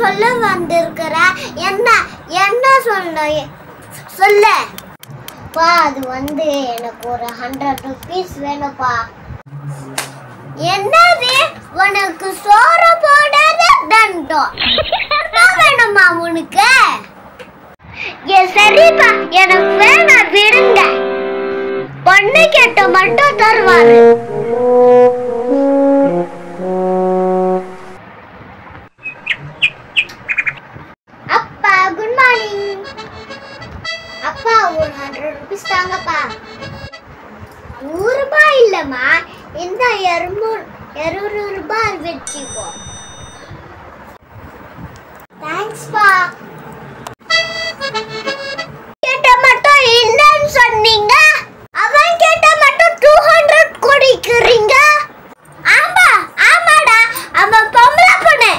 சொல்ல வந்திருக்கிற? என்ன என்ன சொல்லு பா. அது எனக்கு ஒரு 100 rupees வேணும்ப்பா. என்னது? உனக்கு சோறு போடாத தண்டம் வேணுமா உனக்கு? சரிப்பா, எனக்கு வேணாம், விடுங்க. பொண்ணு கேட்ட மட்டும் தருவாரு. அப்பா குட் மார்னிங். அப்பா ஒரு 100 rupees தாங்கப்பா. 100 ரூபாய் இல்லம்மா, இந்த 200 ரூபாய் வச்சுக்கோ. தேங்க்ஸ் பா. கேட்ட மட்டும் இல்லன்னு சொன்னீங்க, அவன் கேட்ட மட்டும் 200 கொடுக்கிறீங்க. ஆமா ஆமாடா, அவன் பொம்பளை பொண்ணு.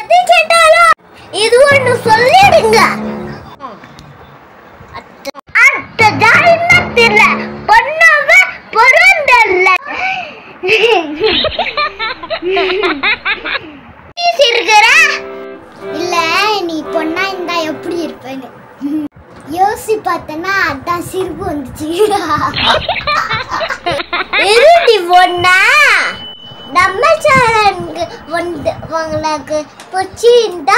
எது கேட்டாலும் இது ஒண்ணு சொல்லிடுங்க. அத்த ஜாலிமத்தில பொண்ணவ பொறந்தல்ல. சிரிக்கிற? இல்ல, நீ பொண்ணா இருந்தா எப்படி இருப்பேன்னு யோசி பார்த்தனா, அதான் சிரிப்பு வந்துச்சு. இருடி பொண்ணா. நம்ம சேனலுக்கு உங்களுக்கு பிடிச்சிருந்தா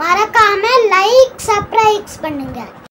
மறக்காம லைக் சப்ஸ்கிரைப் பண்ணுங்க.